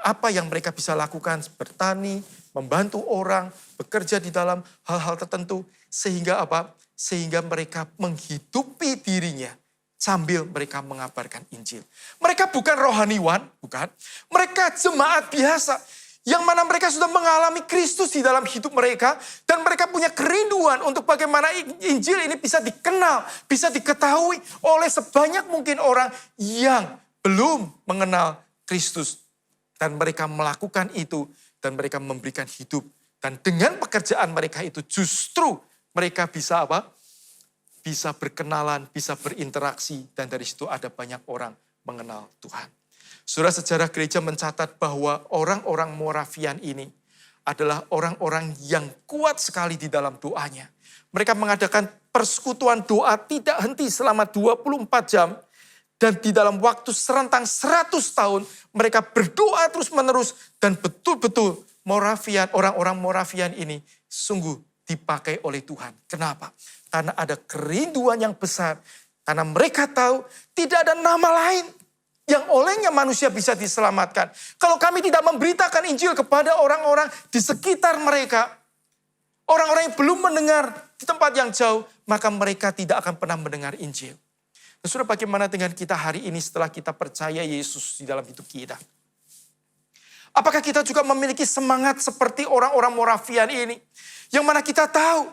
apa yang mereka bisa lakukan, bertani, membantu orang, bekerja di dalam hal-hal tertentu. Sehingga apa? Sehingga mereka menghidupi dirinya sambil mereka mengabarkan Injil. Mereka bukan rohaniwan, bukan. Mereka jemaat biasa. Yang mana mereka sudah mengalami Kristus di dalam hidup mereka. Dan mereka punya kerinduan untuk bagaimana Injil ini bisa dikenal, bisa diketahui oleh sebanyak mungkin orang yang belum mengenal Kristus. Dan mereka melakukan itu dan mereka memberikan hidup. Dan dengan pekerjaan mereka itu justru mereka bisa apa? Bisa berkenalan, bisa berinteraksi. Dan dari situ ada banyak orang mengenal Tuhan. Saudara, sejarah gereja mencatat bahwa orang-orang Moravian ini adalah orang-orang yang kuat sekali di dalam doanya. Mereka mengadakan persekutuan doa tidak henti selama 24 jam. Dan di dalam waktu serentang 100 tahun mereka berdoa terus-menerus. Dan betul-betul Moravian, orang-orang Moravian ini sungguh dipakai oleh Tuhan. Kenapa? Karena ada kerinduan yang besar. Karena mereka tahu tidak ada nama lain yang olehnya manusia bisa diselamatkan. Kalau kami tidak memberitakan Injil kepada orang-orang di sekitar mereka, orang-orang yang belum mendengar di tempat yang jauh, maka mereka tidak akan pernah mendengar Injil. Dan saudara, bagaimana dengan kita hari ini setelah kita percaya Yesus di dalam hidup kita? Apakah kita juga memiliki semangat seperti orang-orang Moravian ini? Yang mana kita tahu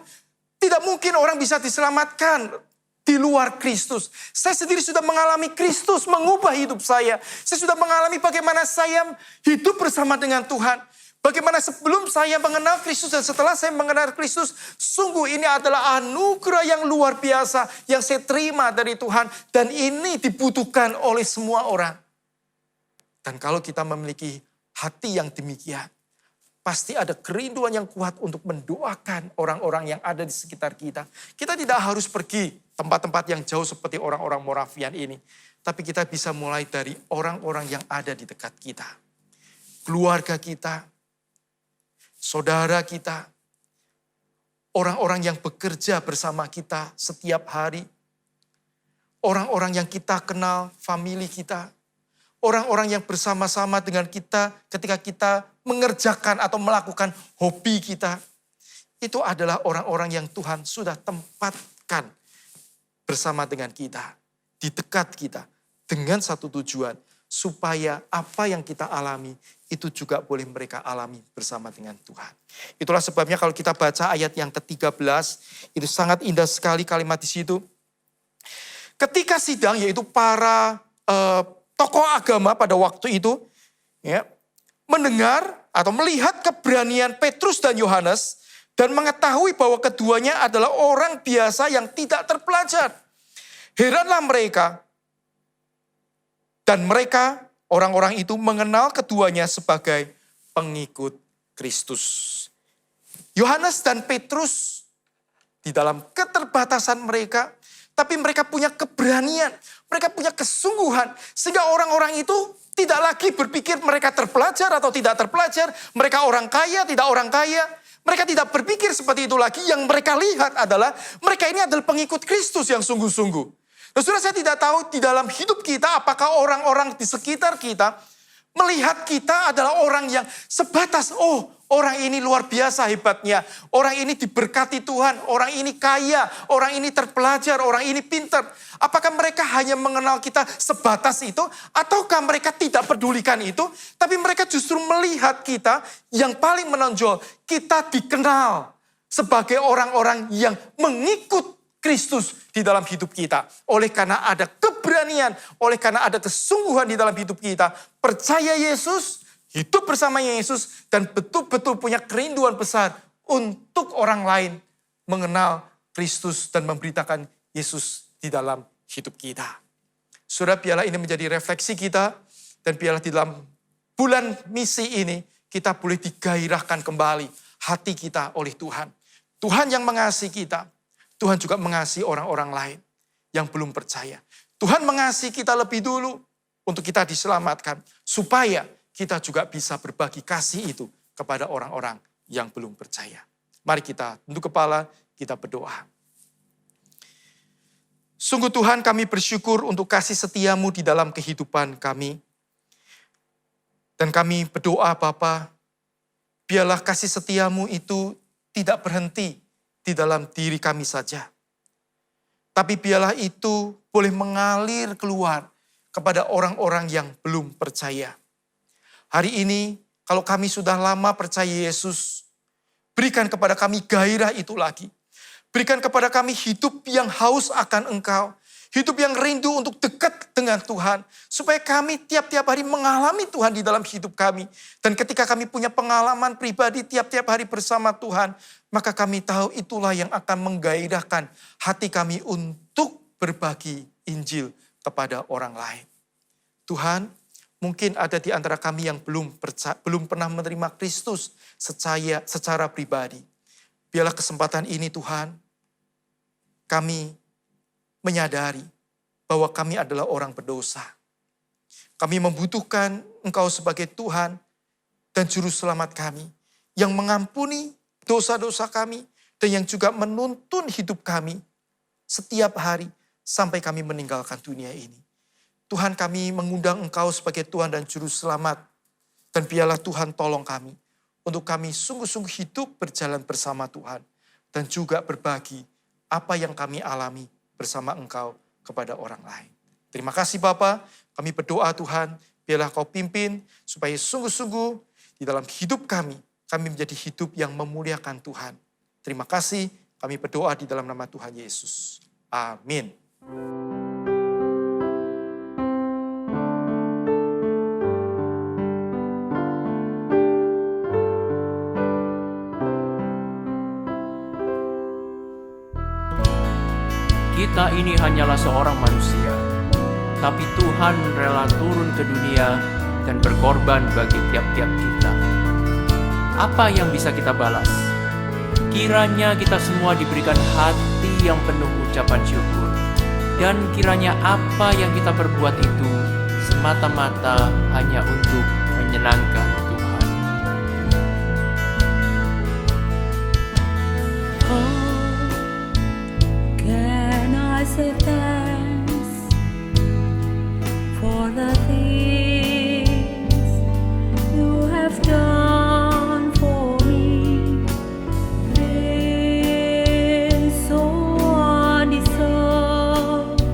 tidak mungkin orang bisa diselamatkan di luar Kristus. Saya sendiri sudah mengalami Kristus mengubah hidup saya. Saya sudah mengalami bagaimana saya hidup bersama dengan Tuhan. Bagaimana sebelum saya mengenal Kristus dan setelah saya mengenal Kristus, sungguh ini adalah anugerah yang luar biasa yang saya terima dari Tuhan. Dan ini dibutuhkan oleh semua orang. Dan kalau kita memiliki hati yang demikian, pasti ada kerinduan yang kuat untuk mendoakan orang-orang yang ada di sekitar kita. Kita tidak harus pergi tempat-tempat yang jauh seperti orang-orang Moravian ini. Tapi kita bisa mulai dari orang-orang yang ada di dekat kita. Keluarga kita, saudara kita, orang-orang yang bekerja bersama kita setiap hari. Orang-orang yang kita kenal, famili kita. Orang-orang yang bersama-sama dengan kita ketika kita mengerjakan atau melakukan hobi kita. Itu adalah orang-orang yang Tuhan sudah tempatkan bersama dengan kita, di dekat kita, dengan satu tujuan, supaya apa yang kita alami, itu juga boleh mereka alami bersama dengan Tuhan. Itulah sebabnya kalau kita baca ayat yang ke-13, itu sangat indah sekali kalimat di situ. Ketika sidang, yaitu para tokoh agama pada waktu itu, ya, mendengar atau melihat keberanian Petrus dan Yohanes, dan mengetahui bahwa keduanya adalah orang biasa yang tidak terpelajar. Heranlah mereka. Dan mereka, orang-orang itu mengenal keduanya sebagai pengikut Kristus. Yohanes dan Petrus di dalam keterbatasan mereka, tapi mereka punya keberanian, mereka punya kesungguhan, sehingga orang-orang itu tidak lagi berpikir mereka terpelajar atau tidak terpelajar, mereka orang kaya, tidak orang kaya. Mereka tidak berpikir seperti itu lagi, yang mereka lihat adalah mereka ini adalah pengikut Kristus yang sungguh-sungguh. Nah, saudara, saya tidak tahu di dalam hidup kita apakah orang-orang di sekitar kita melihat kita adalah orang yang sebatas, oh orang ini luar biasa hebatnya, orang ini diberkati Tuhan, orang ini kaya, orang ini terpelajar, orang ini pintar. Apakah mereka hanya mengenal kita sebatas itu, ataukah mereka tidak pedulikan itu, tapi mereka justru melihat kita yang paling menonjol, kita dikenal sebagai orang-orang yang mengikut Kristus di dalam hidup kita. Oleh karena ada keberanian, oleh karena ada kesungguhan di dalam hidup kita, percaya Yesus, hidup bersama Yesus, dan betul-betul punya kerinduan besar untuk orang lain mengenal Kristus dan memberitakan Yesus di dalam hidup kita. Saudara, biarlah ini menjadi refleksi kita, dan biarlah di dalam bulan misi ini kita boleh digairahkan kembali hati kita oleh Tuhan. Tuhan yang mengasihi kita, Tuhan juga mengasihi orang-orang lain yang belum percaya. Tuhan mengasihi kita lebih dulu untuk kita diselamatkan, supaya kita juga bisa berbagi kasih itu kepada orang-orang yang belum percaya. Mari kita tunduk kepala, kita berdoa. Sungguh Tuhan, kami bersyukur untuk kasih setiamu di dalam kehidupan kami. Dan kami berdoa Bapa, biarlah kasih setiamu itu tidak berhenti di dalam diri kami saja. Tapi biarlah itu boleh mengalir keluar kepada orang-orang yang belum percaya. Hari ini, kalau kami sudah lama percaya Yesus, berikan kepada kami gairah itu lagi. Berikan kepada kami hidup yang haus akan Engkau. Hidup yang rindu untuk dekat dengan Tuhan. Supaya kami tiap-tiap hari mengalami Tuhan di dalam hidup kami. Dan ketika kami punya pengalaman pribadi tiap-tiap hari bersama Tuhan, maka kami tahu itulah yang akan menggairahkan hati kami untuk berbagi Injil kepada orang lain. Tuhan, mungkin ada di antara kami yang belum pernah menerima Kristus secara pribadi. Biarlah kesempatan ini Tuhan, kami menyadari bahwa kami adalah orang berdosa. Kami membutuhkan Engkau sebagai Tuhan dan Juru Selamat kami, yang mengampuni dosa-dosa kami, dan yang juga menuntun hidup kami setiap hari sampai kami meninggalkan dunia ini. Tuhan, kami mengundang Engkau sebagai Tuhan dan Juru Selamat, dan biarlah Tuhan tolong kami untuk kami sungguh-sungguh hidup berjalan bersama Tuhan, dan juga berbagi apa yang kami alami bersama Engkau kepada orang lain. Terima kasih Bapa, kami berdoa Tuhan, biarlah Kau pimpin supaya sungguh-sungguh di dalam hidup kami menjadi hidup yang memuliakan Tuhan. Terima kasih, kami berdoa di dalam nama Tuhan Yesus. Amin. Kita ini hanyalah seorang manusia, tapi Tuhan rela turun ke dunia dan berkorban bagi tiap-tiap kita. Apa yang bisa kita balas? Kiranya kita semua diberikan hati yang penuh ucapan syukur, dan kiranya apa yang kita perbuat itu semata-mata hanya untuk menyenangkan Tuhan. I say thanks for the things you have done for me. Things so undeserved,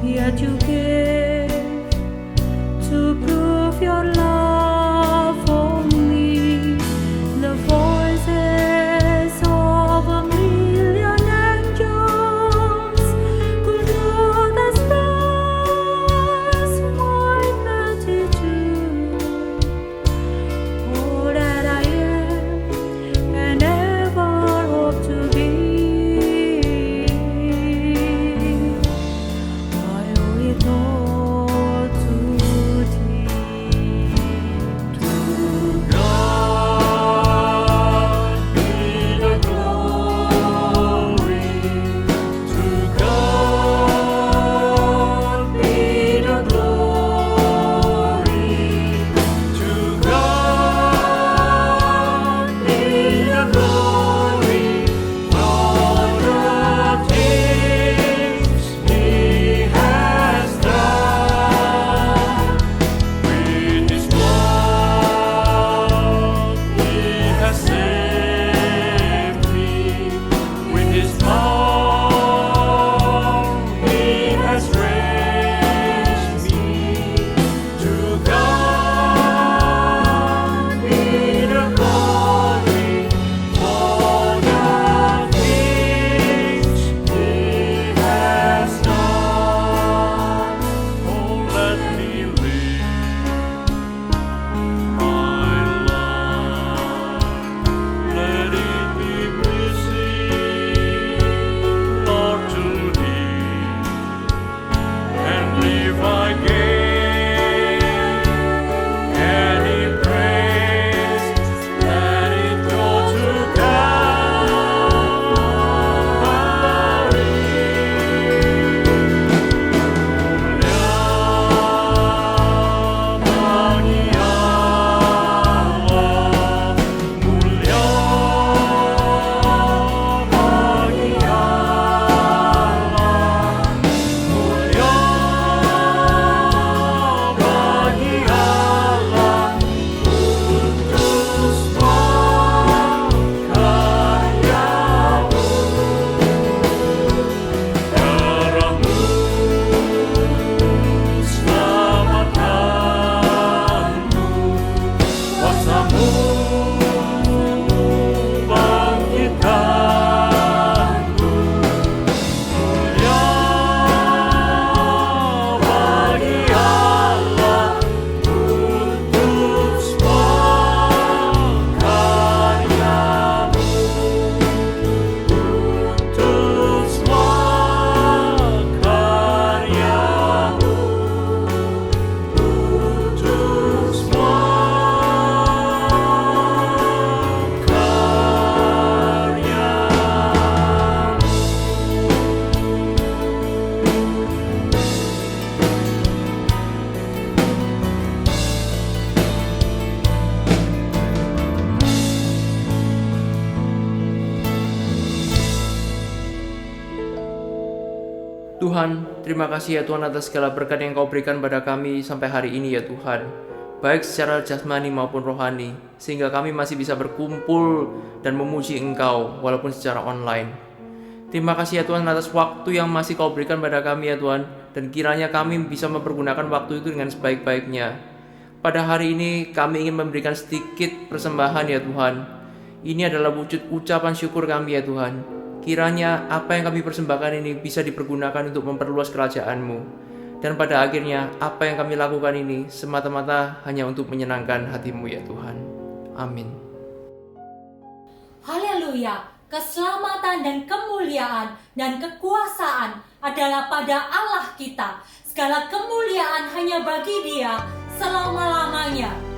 yet you gave to prove your love for me. The voices of a million angels could not express my gratitude. All that I am and ever hope to be, I owe it all Tuhan, terima kasih ya Tuhan atas segala berkat yang Kau berikan pada kami sampai hari ini ya Tuhan. Baik secara jasmani maupun rohani, sehingga kami masih bisa berkumpul dan memuji Engkau walaupun secara online. Terima kasih ya Tuhan atas waktu yang masih Kau berikan pada kami ya Tuhan, dan kiranya kami bisa mempergunakan waktu itu dengan sebaik-baiknya. Pada hari ini kami ingin memberikan sedikit persembahan ya Tuhan. Ini adalah wujud ucapan syukur kami ya Tuhan. Kiranya apa yang kami persembahkan ini bisa dipergunakan untuk memperluas kerajaan-Mu. Dan pada akhirnya apa yang kami lakukan ini semata-mata hanya untuk menyenangkan hati-Mu ya Tuhan. Amin. Haleluya, keselamatan dan kemuliaan dan kekuasaan adalah pada Allah kita. Segala kemuliaan hanya bagi Dia selama-lamanya.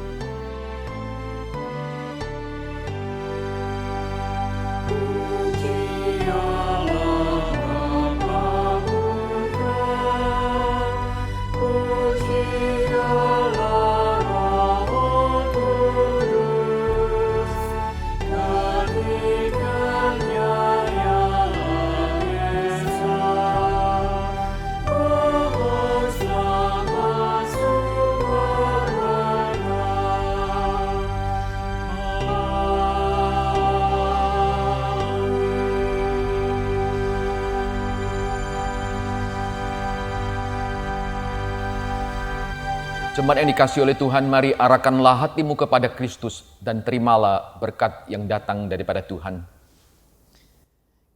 Jemaat yang dikasihi oleh Tuhan, mari arahkanlah hatimu kepada Kristus dan terimalah berkat yang datang daripada Tuhan.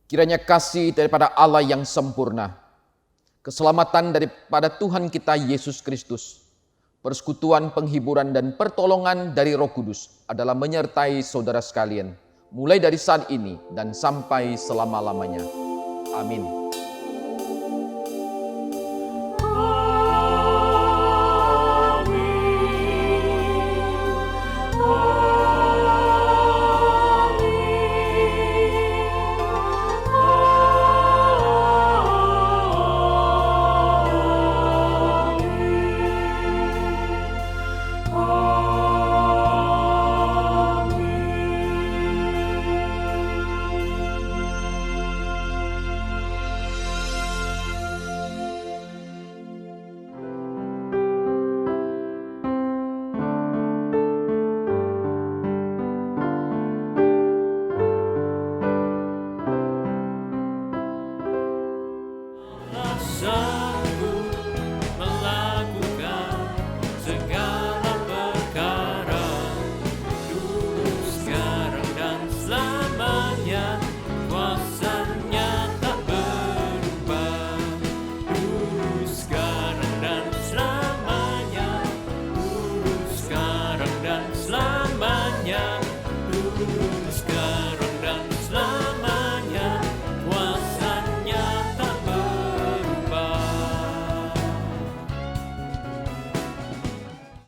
Kiranya kasih daripada Allah yang sempurna, keselamatan daripada Tuhan kita Yesus Kristus, persekutuan, penghiburan, dan pertolongan dari Roh Kudus adalah menyertai saudara sekalian, mulai dari saat ini dan sampai selama-lamanya. Amin.